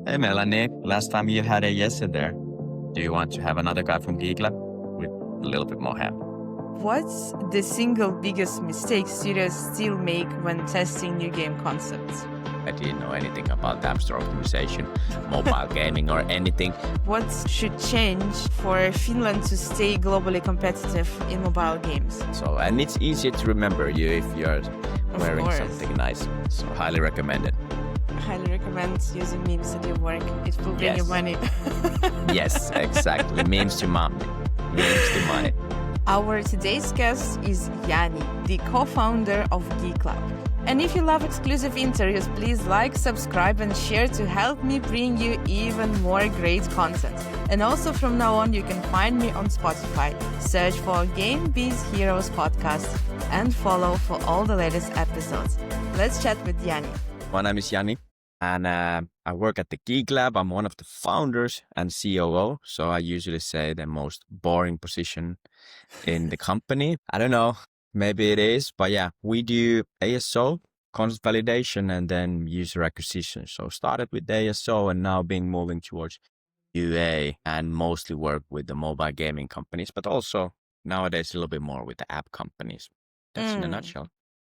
Hey Melanie, last time you had a yes in there. Do you want to have another guy from Geeklab with a little bit more ham? What's the single biggest mistake studios still make when testing new game concepts? I didn't know anything about the App Store optimization, mobile gaming, or anything. What should change for Finland to stay globally competitive in mobile games? And it's easier to remember you if you're wearing course. something nice. So highly recommended. Highly recommend using memes at your work. It will bring you Yes. money. Yes, exactly. Memes to money. Memes to money. Our today's guest is Jani, the co-founder of Geeklab. And if you love exclusive interviews, please like, subscribe, and share to help me bring you even more great content. And also from now on, you can find me on Spotify. Search for Game Biz Heroes podcast and follow for all the latest episodes. Let's chat with Jani. My name is Jani, and I work at the Geeklab. I'm one of the founders and COO, so I usually say the most boring position in the company. I don't know, maybe it is, but yeah, we do ASO, concept validation, and then user acquisition. So started with ASO and now being moving towards UA and mostly work with the mobile gaming companies, but also nowadays a little bit more with the app companies. That's in a nutshell.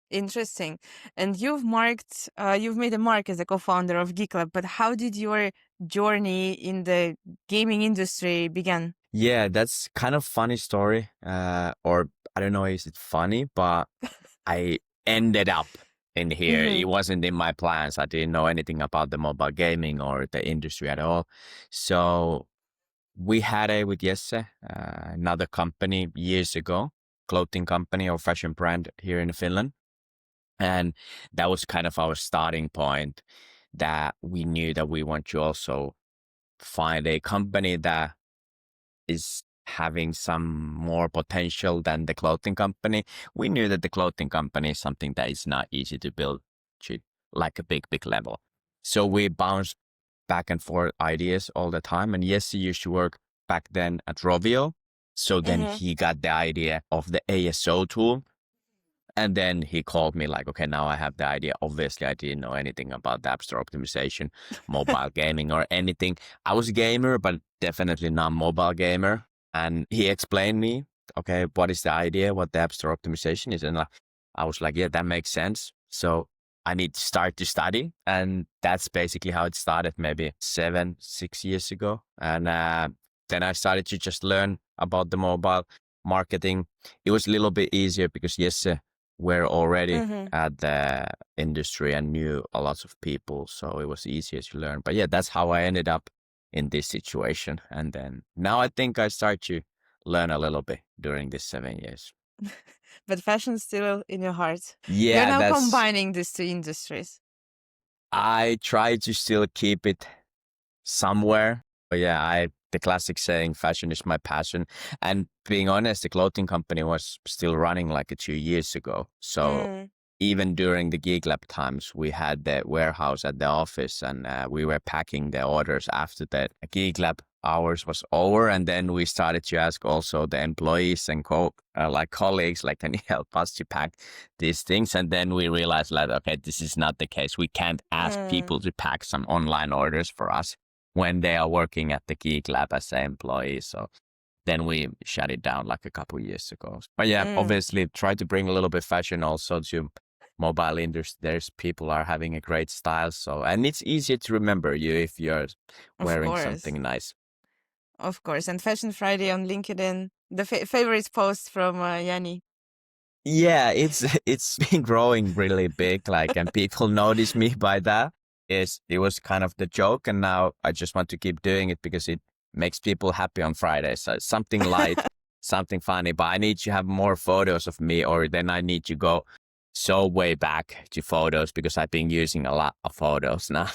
Interesting. And you've made a mark as a co-founder of Geeklab, but how did your journey in the gaming industry begin? Yeah, that's kind of funny story. Or I don't know, is it funny, but I ended up in here. It wasn't in my plans. I didn't know anything about the mobile gaming or the industry at all. So we had with Jesse, another company years ago, clothing company or fashion brand here in Finland. And that was kind of our starting point, that we knew that we want to also find a company that is having some more potential than the clothing company. We knew that the clothing company is something that is not easy to build to like a big level. So we bounced back and forth ideas all the time. And yes, he used to work back then at Rovio. So then he got the idea of the ASO tool. And then he called me like, okay, now I have the idea. Obviously, I didn't know anything about the App Store optimization, mobile gaming or anything. I was a gamer, but definitely not mobile gamer. And he explained me, okay, what is the idea, what the App Store optimization is. And I was like, yeah, that makes sense. So I need to start to study. And that's basically how it started maybe 6 years ago. And then I started to just learn about the mobile marketing. It was a little bit easier because yes, we're already at the industry and knew a lot of people. So it was easier to learn. But yeah, that's how I ended up in this situation. And then now I think I start to learn a little bit during these 7 years. But fashion's still in your heart. Yeah, You're now combining these two industries. I try to still keep it somewhere. But yeah, the classic saying, fashion is my passion. And being honest, the clothing company was still running like 2 years ago. So even during the Geeklab times, we had the warehouse at the office and we were packing the orders after the Geeklab hours was over. And then we started to ask also the employees and colleagues, like, can you help us to pack these things? And then we realized like, okay, this is not the case. We can't ask people to pack some online orders for us when they are working at the Geeklab as an employee. So then we shut it down like a couple of years ago. But yeah, obviously try to bring a little bit fashion also to mobile industry. There's people are having a great style. So, and it's easier to remember you if you're wearing something nice. Of course. And Fashion Friday on LinkedIn, the favorite post from Jani. Yeah, it's been growing really big, like, and people notice me by that. It was kind of the joke, and now I just want to keep doing it because it makes people happy on Friday. So it's something light, something funny, but I need to have more photos of me, or then I need to go so way back to photos because I've been using a lot of photos now.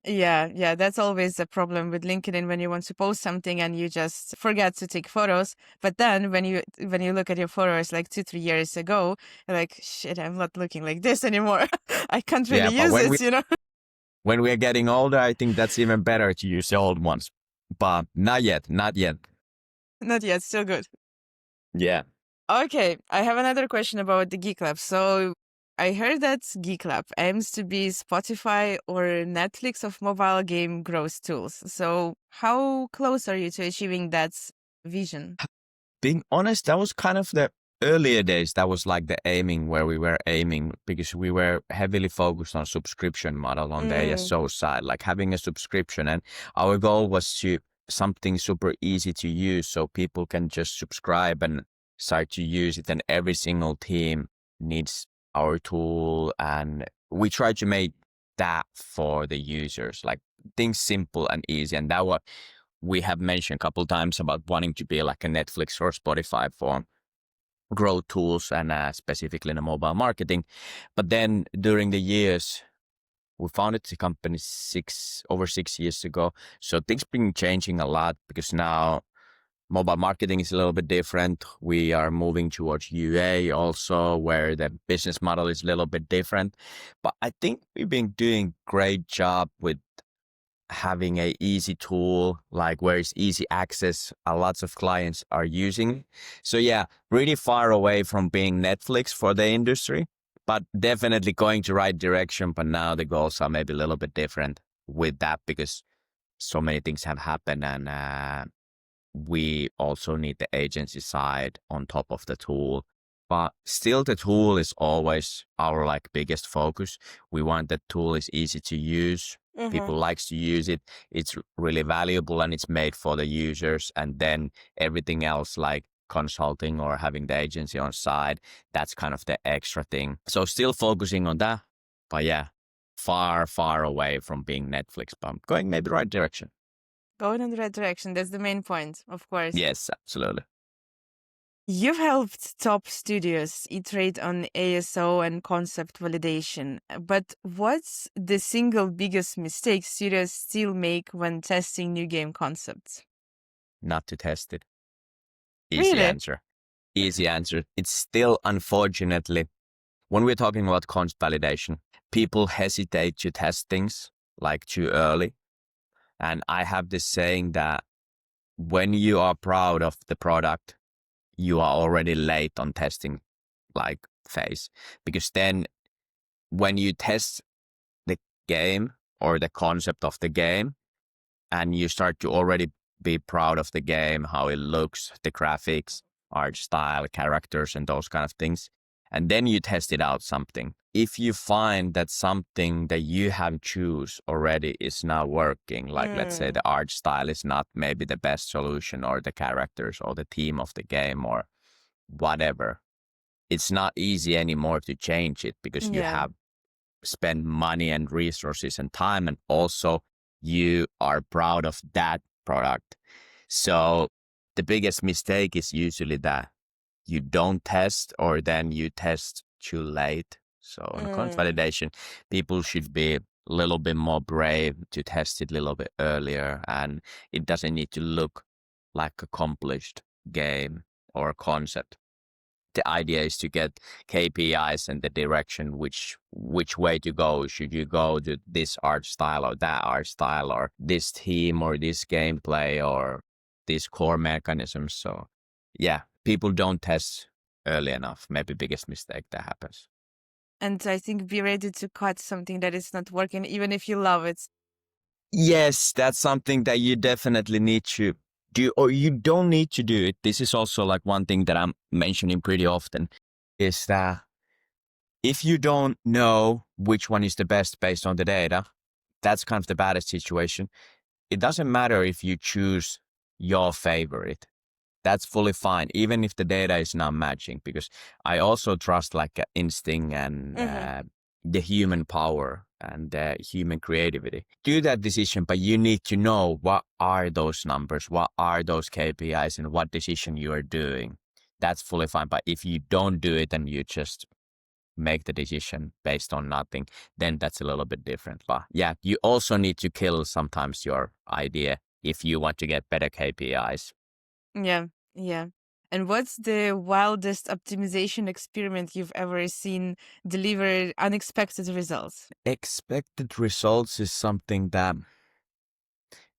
Yeah, that's always a problem with LinkedIn when you want to post something and you just forget to take photos. But then when you look at your photos like 2-3 years ago, you're like, shit, I'm not looking like this anymore. I can't really use this, you know? When we're getting older, I think that's even better to use the old ones. But not yet. Not yet, still good. Yeah. Okay, I have another question about the Geeklab. So I heard that Geeklab aims to be Spotify or Netflix of mobile game growth tools. So, how close are you to achieving that vision? Being honest, that was kind of the earlier days. That was like the aiming where we were aiming because we were heavily focused on subscription model on the ASO side, like having a subscription. And our goal was to something super easy to use so people can just subscribe and start to use it. And every single team needs our tool. And we try to make that for the users, like things simple and easy. And that what we have mentioned a couple times about wanting to be like a Netflix or Spotify for growth tools and specifically in the mobile marketing. But then during the years, we founded the company over 6 years ago. So things been changing a lot because now mobile marketing is a little bit different. We are moving towards UA also, where the business model is a little bit different. But I think we've been doing great job with having a easy tool, like where it's easy access, lots of clients are using. So yeah, really far away from being Netflix for the industry, but definitely going to right direction. But now the goals are maybe a little bit different with that because so many things have happened and we also need the agency side on top of the tool. But still the tool is always our like biggest focus. We want that tool is easy to use. People likes to use it. It's really valuable and it's made for the users. And then everything else like consulting or having the agency on side, that's kind of the extra thing. So still focusing on that. But yeah, far, far away from being Netflix, but I'm going maybe right direction. Going in the right direction. That's the main point, of course. Yes, absolutely. You've helped top studios iterate on ASO and concept validation, but what's the single biggest mistake studios still make when testing new game concepts? Not to test it. Really? Easy answer. It's still, unfortunately, when we're talking about concept validation, people hesitate to test things like too early. And I have this saying that when you are proud of the product, you are already late on testing like phase. Because then when you test the game or the concept of the game and you start to already be proud of the game, how it looks, the graphics, art style, characters, and those kind of things, and then you test it out something. If you find that something that you have choose already is not working, like let's say the art style is not maybe the best solution or the characters or the theme of the game or whatever, it's not easy anymore to change it because you have spent money and resources and time, and also you are proud of that product. So the biggest mistake is usually that you don't test or then you test too late. So on content validation, people should be a little bit more brave to test it a little bit earlier, and it doesn't need to look like accomplished game or concept. The idea is to get KPIs and the direction which way to go. Should you go to this art style or that art style or this theme or this gameplay or these core mechanisms? So yeah, people don't test early enough. Maybe biggest mistake that happens. And I think be ready to cut something that is not working, even if you love it. Yes, that's something that you definitely need to do, or you don't need to do it. This is also like one thing that I'm mentioning pretty often is that if you don't know which one is the best based on the data, that's kind of the baddest situation. It doesn't matter if you choose your favorite. That's fully fine, even if the data is not matching, because I also trust like instinct and the human power and human creativity. Do that decision, but you need to know what are those numbers, what are those KPIs, and what decision you are doing. That's fully fine. But if you don't do it and you just make the decision based on nothing, then that's a little bit different. But yeah, you also need to kill sometimes your idea if you want to get better KPIs. Yeah, yeah. And what's the wildest optimization experiment you've ever seen deliver unexpected results? Expected results is something that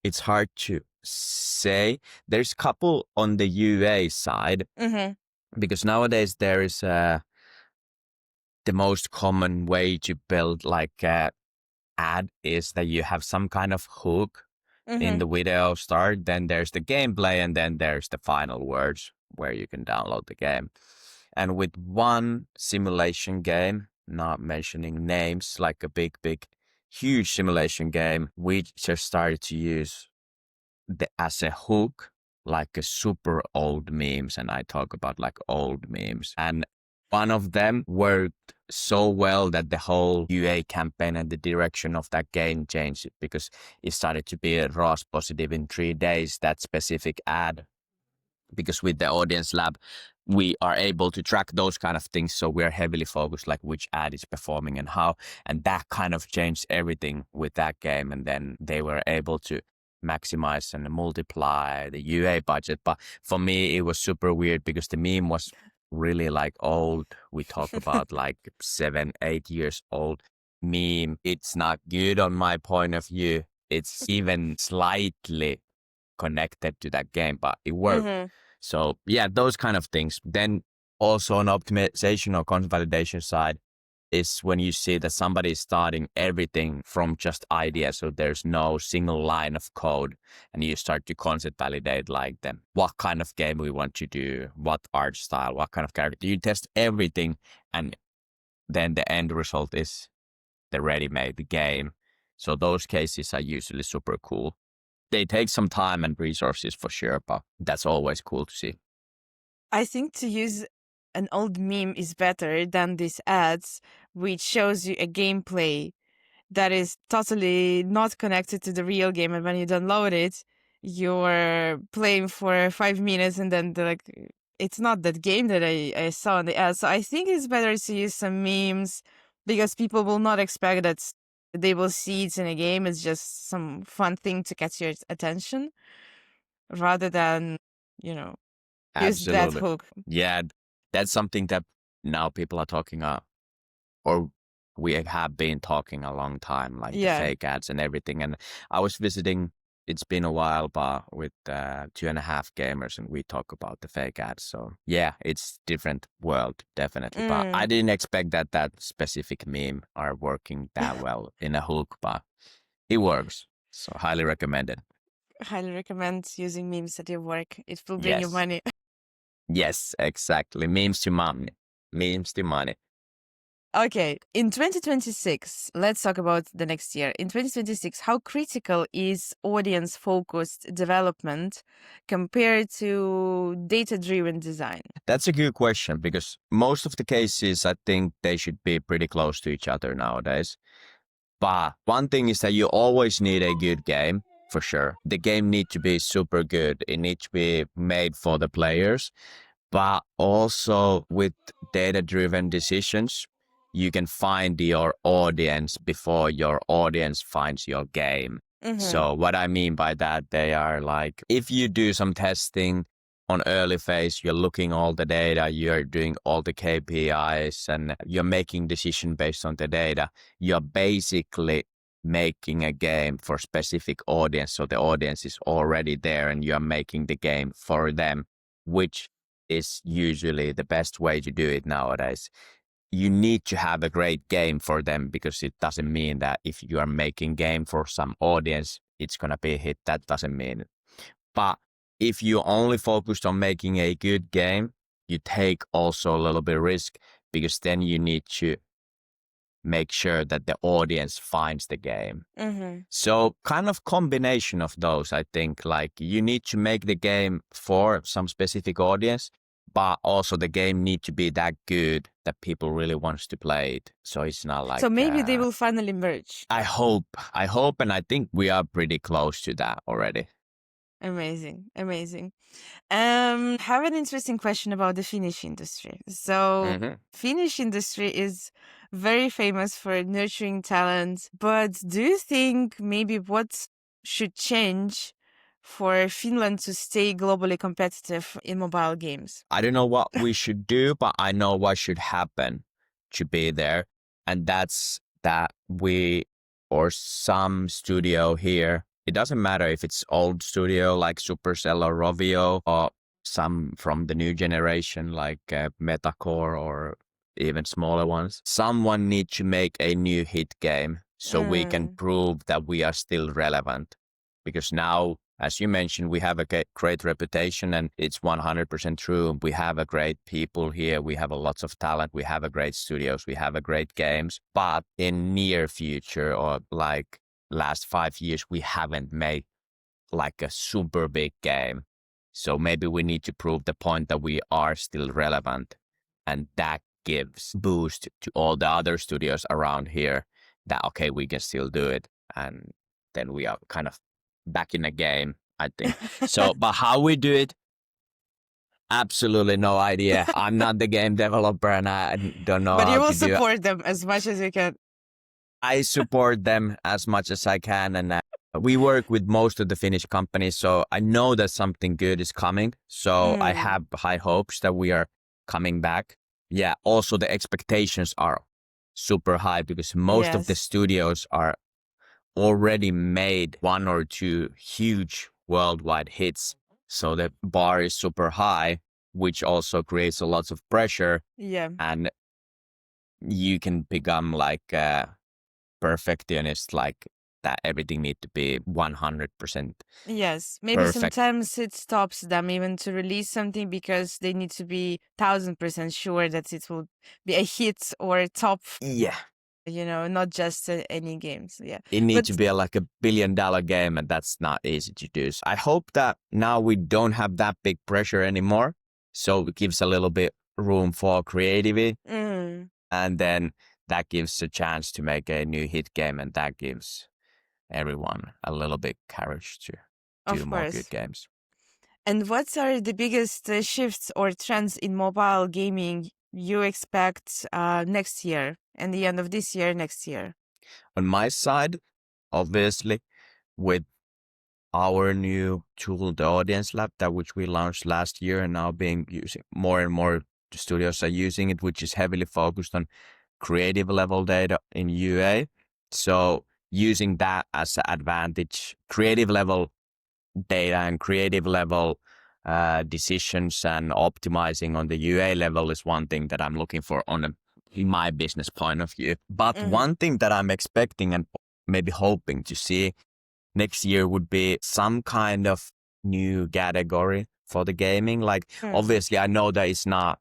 it's hard to say. There's a couple on the UA side because nowadays there is the most common way to build like a ad is that you have some kind of hook in the video start, then there's the gameplay, and then there's the final words where you can download the game. And with one simulation game, not mentioning names, like a big, huge simulation game, we just started to use as a hook, like a super old memes. And I talk about like old memes. And one of them worked so well that the whole UA campaign and the direction of that game changed because it started to be a ROAS positive in 3 days, that specific ad. Because with the audience lab, we are able to track those kind of things. So we're heavily focused like which ad is performing and how. And that kind of changed everything with that game. And then they were able to maximize and multiply the UA budget. But for me, it was super weird because the meme was really like old. We talk about like 7, 8 years old meme. It's not good on my point of view. It's even slightly connected to that game, but it worked. So yeah, those kind of things. Then also on optimization or content validation side is when you see that somebody is starting everything from just idea. So there's no single line of code, and you start to concept validate like them. What kind of game we want to do, what art style, what kind of character. You test everything, and then the end result is the ready-made game. So those cases are usually super cool. They take some time and resources for sure, but that's always cool to see. I think to use an old meme is better than these ads, which shows you a gameplay that is totally not connected to the real game. And when you download it, you're playing for 5 minutes and then it's not that game that I saw in the ad. So I think it's better to use some memes because people will not expect that they will see it in a game. It's just some fun thing to catch your attention rather than, use that Absolutely. hook. Yeah, that's something that now people are talking or we have been talking a long time, like the fake ads and everything. And I was visiting, it's been a while, but with 2.5 gamers, and we talk about the fake ads. So yeah, it's different world, definitely. But I didn't expect that specific meme are working that well in a hook, but it works. So highly recommended. Highly recommend using memes at your work. It will bring you money. Yes, exactly. Memes to money. Memes to money. Okay, in 2026, let's talk about the next year. In 2026, how critical is audience-focused development compared to data-driven design? That's a good question because most of the cases, I think they should be pretty close to each other nowadays. But one thing is that you always need a good game, for sure. The game needs to be super good. It needs to be made for the players. But also with data-driven decisions, you can find your audience before your audience finds your game. So what I mean by that, they are like, if you do some testing on early phase, you're looking all the data, you're doing all the KPIs, and you're making decision based on the data, you're basically making a game for specific audience. So the audience is already there and you're making the game for them, which is usually the best way to do it nowadays. You need to have a great game for them because it doesn't mean that if you are making game for some audience, it's going to be a hit. That doesn't mean it. But if you only focused on making a good game, you take also a little bit risk because then you need to make sure that the audience finds the game. So kind of combination of those, I think, like you need to make the game for some specific audience, but also the game need to be that good that people really wants to play it. So it's not like... So maybe they will finally merge. I hope, and I think we are pretty close to that already. Amazing. Have an interesting question about the Finnish industry. So Finnish industry is very famous for nurturing talent, but do you think maybe what should change for Finland to stay globally competitive in mobile games? I don't know what we should do, but I know what should happen to be there. And that's that we or some studio here, it doesn't matter if it's old studio like Supercell or Rovio or some from the new generation like Metacore or even smaller ones. Someone needs to make a new hit game so we can prove that we are still relevant. Because now, as you mentioned, we have a great reputation, and it's 100% true. We have a great people here. We have a lots of talent. We have a great studios. We have a great games. But in near future, or like last 5 years, we haven't made like a super big game. So maybe we need to prove the point that we are still relevant, and that gives boost to all the other studios around here that, okay, we can still do it. And then we are kind of back in the game, I think. So, but how we do it, absolutely no idea. I'm not the game developer, and I don't know But how you will to do it. support them as much as you can. I support them as much as I can, and we work with most of the Finnish companies, so I know that something good is coming. So I have high hopes that we are coming back. Yeah, also the expectations are super high because most of the studios are already made 1 or 2 huge worldwide hits. So the bar is super high, which also creates a lot of pressure. Yeah. And you can become like a perfectionist, like that everything need to be 100%. Yes, maybe Perfect. sometimes it stops them even to release something because they need to be 1000% sure that it will be a hit or a top, Yeah. you know, not just any games. Yeah. It needs But to be like a $1 billion game, and that's not easy to do. So I hope that now we don't have that big pressure anymore. So it gives a little bit room for creativity. And then that gives a chance to make a new hit game, and that gives everyone a little bit courage to do more good games. And what are the biggest shifts or trends in mobile gaming you expect next year and the end of this year, next year? On my side, obviously, with our new tool, the Audience Lab, that which we launched last year and now being using more and more studios are using it, which is heavily focused on creative level data in UA. So using that as an advantage, creative level data and creative level decisions and optimizing on the UA level is one thing that I'm looking for in my business point of view. But one thing that I'm expecting and maybe hoping to see next year would be some kind of new category for the gaming. Like, obviously, I know that it's not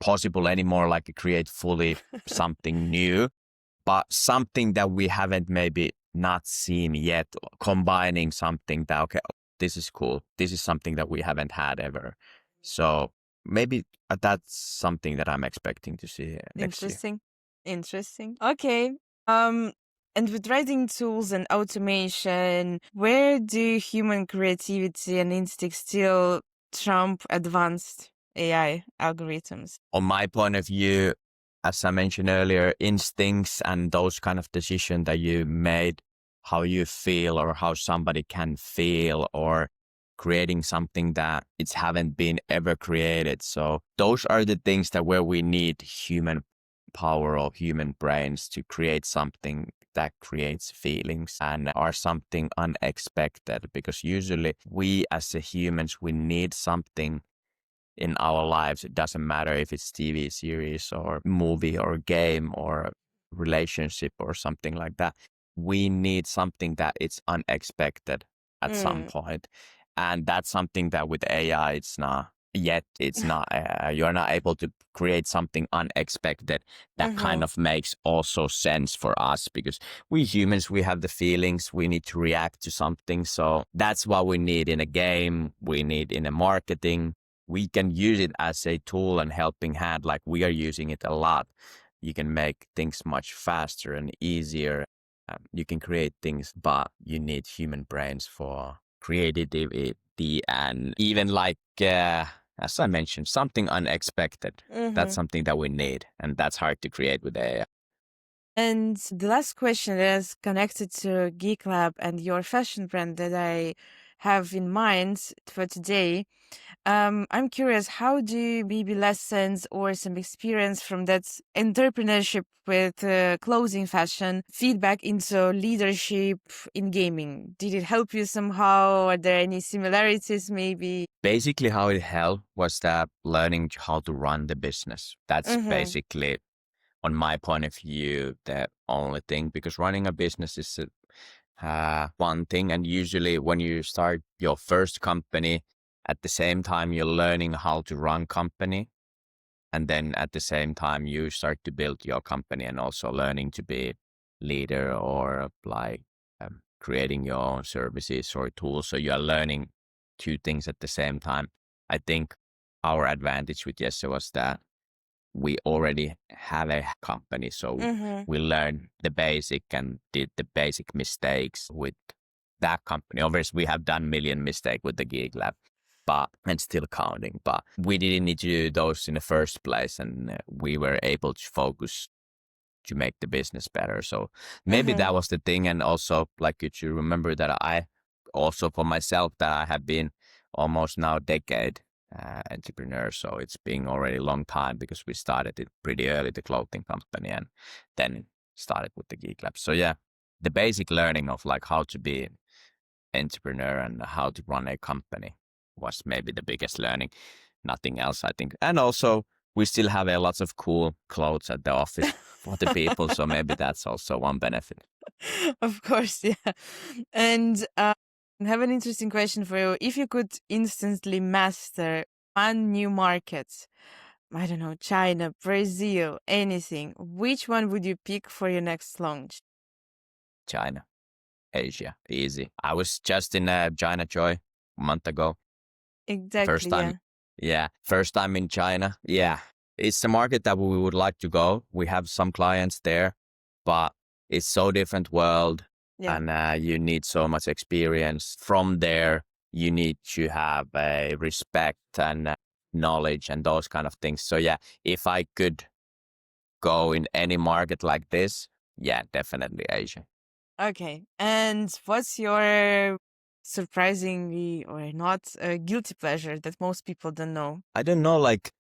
possible anymore, like to create fully something new, but something that we haven't maybe not seen yet, combining something that, okay, this is cool. This is something that we haven't had ever. So maybe that's something that I'm expecting to see next year. Interesting. Okay. And with writing tools and automation, where do human creativity and instinct still trump advanced AI algorithms? On my point of view, as I mentioned earlier, instincts and those kind of decisions that you made, how you feel or how somebody can feel, or creating something that it's haven't been ever created. So those are the things that where we need human power or human brains to create something that creates feelings and are something unexpected, because usually we as a humans, we need something in our lives. It doesn't matter if it's TV series or movie or game or relationship or something like that. We need something that it's unexpected at some point. And that's something that with AI, it's not yet. It's not, you're not able to create something unexpected that kind of makes also sense for us, because we humans, we have the feelings, we need to react to something. So that's what we need in a game. We need in a marketing. We can use it as a tool and helping hand, like we are using it a lot. You can make things much faster and easier. You can create things, but you need human brains for creativity and even like, as I mentioned, something unexpected. That's something that we need, and that's hard to create with AI. And the last question is connected to Geeklab and your fashion brand that I have in mind for today. I'm curious, how do maybe lessons or some experience from that entrepreneurship with clothing fashion feedback into leadership in gaming? Did it help you somehow? Are there any similarities maybe? Basically, how it helped was that learning how to run the business. That's basically, on my point of view, the only thing, because running a business is one thing. And usually when you start your first company, at the same time, you're learning how to run company. And then at the same time, you start to build your company and also learning to be leader or like creating your own services or tools. So you are learning two things at the same time. I think our advantage with Jesse was that we already have a company. So we learned the basic and did the basic mistakes with that company. Obviously, we have done million mistakes with the Geeklab, but and still counting. But we didn't need to do those in the first place, and we were able to focus to make the business better. So maybe that was the thing. And also, like you should remember that I also for myself that I have been almost now a decade entrepreneur. So it's been already a long time because we started it pretty early, the clothing company, and then started with the Geeklab. So yeah, the basic learning of like how to be an entrepreneur and how to run a company was maybe the biggest learning. Nothing else, I think. And also we still have a lots of cool clothes at the office for the people. So maybe that's also one benefit. Of course, yeah. And I have an interesting question for you. If you could instantly master one new market, I don't know, China, Brazil, anything, which one would you pick for your next launch? China, Asia, easy. I was just in China Joy a month ago. First Exactly, yeah. time, yeah, first time in China. Yeah, it's a market that we would like to go. We have some clients there, but it's so different world, Yeah. and you need so much experience. From there, you need to have a respect and knowledge and those kind of things. So yeah, if I could go in any market like this, yeah, definitely Asia. Okay. And what's your surprisingly or not guilty pleasure that most people don't know? I don't know, like,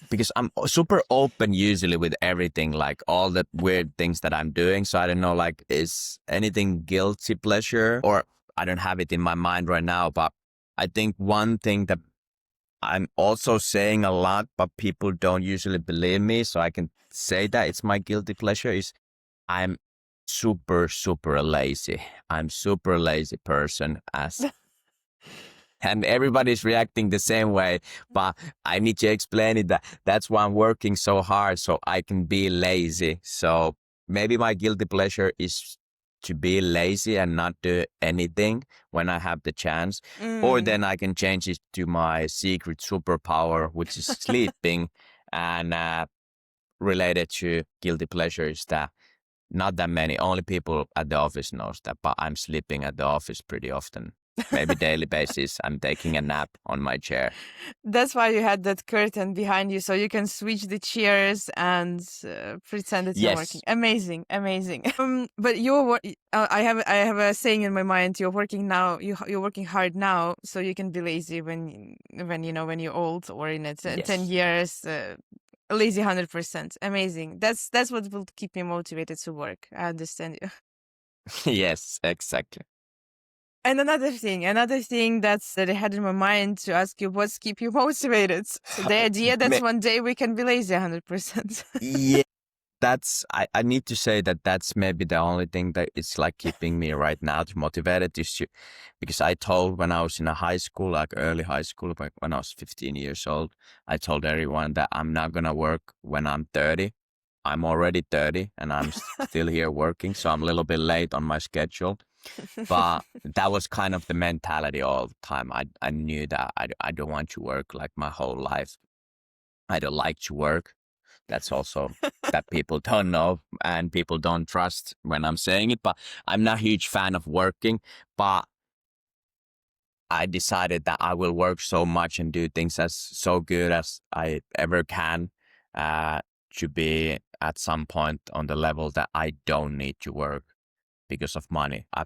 because I'm super open usually with everything, like all the weird things that I'm doing. So I don't know, like, is anything guilty pleasure, or I don't have it in my mind right now. But I think one thing that I'm also saying a lot, but people don't usually believe me, so I can say that it's my guilty pleasure, is I'm super lazy. I'm super lazy person as and everybody's reacting the same way, but I need to explain it that that's why I'm working so hard so I can be lazy. So maybe my guilty pleasure is to be lazy and not do anything when I have the chance, or then I can change it to my secret superpower, which is sleeping. And related to guilty pleasure is that not that many, only people at the office knows that, but I'm sleeping at the office pretty often. Maybe daily basis, I'm taking a nap on my chair. That's why you had that curtain behind you, so you can switch the chairs and pretend that you're working. Yes. Amazing, amazing. But I have a saying in my mind. You're working now. You're working hard now, so you can be lazy when when you're old or in 10 Yes. years. Lazy 100%. Amazing. That's what will keep me motivated to work. I understand you. Yes, exactly. And another thing that I had in my mind to ask you, what's keep you motivated? So the idea that one day we can be lazy 100%. Yeah, I need to say that that's maybe the only thing that is like keeping me right now to motivated is to, because I told when I was in a high school, like early high school, like when I was 15 years old, I told everyone that I'm not gonna work when I'm 30. I'm already 30 and I'm still here working, so I'm a little bit late on my schedule. But that was kind of the mentality all the time. I knew that I don't want to work like my whole life. I don't like to work. That's also that people don't know and people don't trust when I'm saying it. But I'm not a huge fan of working. But I decided that I will work so much and do things as so good as I ever can to be at some point on the level that I don't need to work. because of money. I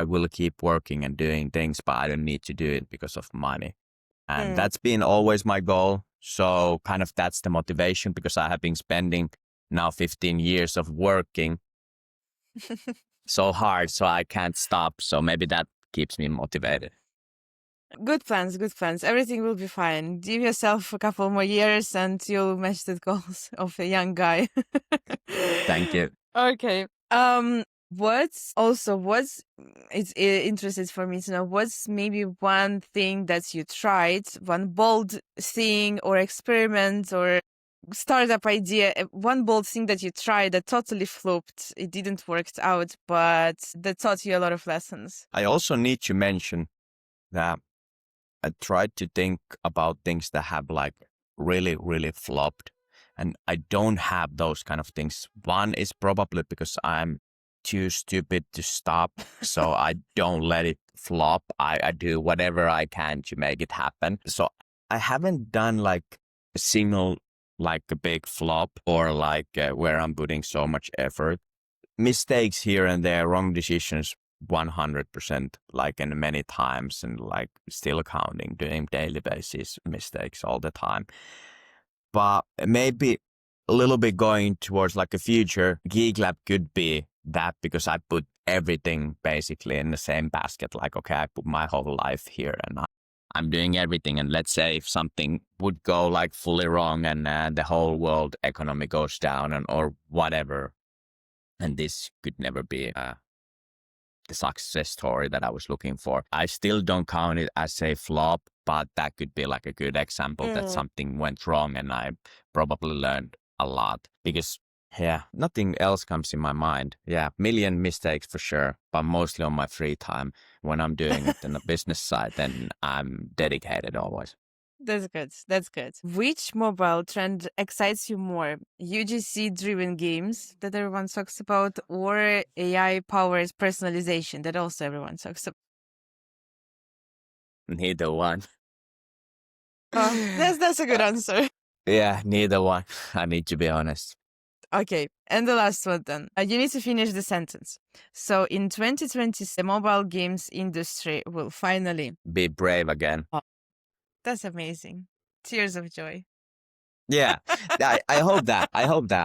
will keep working and doing things, but I don't need to do it because of money. And that's been always my goal. So kind of that's the motivation, because I have been spending now 15 years of working so hard, so I can't stop. So maybe that keeps me motivated. Good plans, good plans. Everything will be fine. Give yourself a couple more years and you'll match the goals of a young guy. Thank you. Okay. What's it's interested for me to know, what's maybe one thing that you tried, one bold thing or experiment or startup idea, one bold thing that you tried that totally flopped, it didn't work out, but that taught you a lot of lessons? I also need to mention that I tried to think about things that have like really, really flopped. And I don't have those kind of things. One is probably because I'm too stupid to stop. So I don't let it flop. I do whatever I can to make it happen. So I haven't done like a single, like a big flop or like where I'm putting so much effort. Mistakes here and there, wrong decisions, 100%, like in many times, and like still counting, doing daily basis mistakes all the time. But maybe a little bit going towards like a future, Geeklab could be that, because I put everything basically in the same basket. Like, okay, I put my whole life here and I'm doing everything. And let's say if something would go like fully wrong and the whole world economy goes down or whatever, and this could never be the success story that I was looking for. I still don't count it as a flop, but that could be like a good example that something went wrong and I probably learned a lot, because nothing else comes in my mind. Million mistakes for sure, but mostly on my free time. When I'm doing it in the business side, then I'm dedicated always. That's good. That's good. Which mobile trend excites you more? UGC-driven games that everyone talks about, or AI-powered personalization that also everyone talks about? Neither one. That's a good answer. Yeah, neither one. I need to be honest. Okay, and the last one then. You need to finish the sentence. So in 2020, the mobile games industry will finally be brave again. That's amazing. Tears of joy. Yeah, I hope that.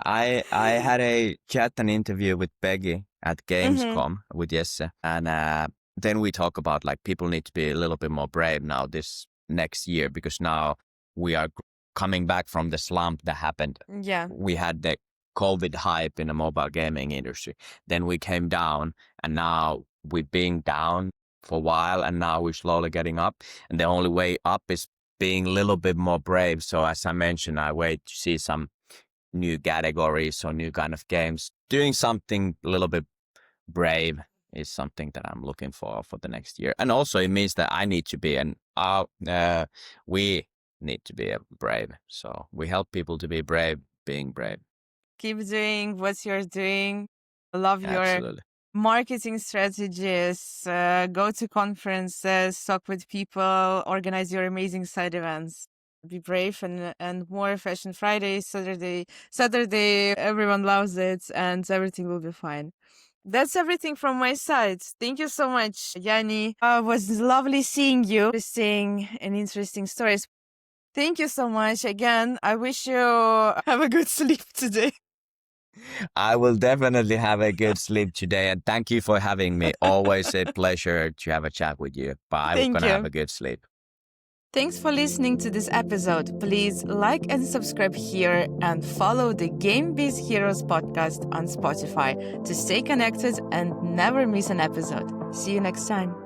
I had a chat and interview with Peggy at Gamescom with Jesse, and then we talk about like people need to be a little bit more brave now this next year, because now we are coming back from the slump that happened. Yeah. We had the COVID hype in the mobile gaming industry. Then we came down, and now we've been down for a while, and now we're slowly getting up. And the only way up is being a little bit more brave. So as I mentioned, I wait to see some new categories or new kind of games. Doing something a little bit brave is something that I'm looking for the next year. And also it means that I need to be, and we need to be brave. So we help people to be brave, being brave. Keep doing what you're doing. Love your marketing strategies. Go to conferences, talk with people, organize your amazing side events. Be brave, and more Fashion Friday, Saturday, everyone loves it, and everything will be fine. That's everything from my side. Thank you so much, Jani. It was lovely seeing you, seeing an interesting stories. Thank you so much again. I wish you have a good sleep today. I will definitely have a good sleep today, and thank you for having me. Always a pleasure to have a chat with you. But I'm gonna have a good sleep. Thanks for listening to this episode. Please like and subscribe here and follow the Game Biz Heroes podcast on Spotify to stay connected and never miss an episode. See you next time.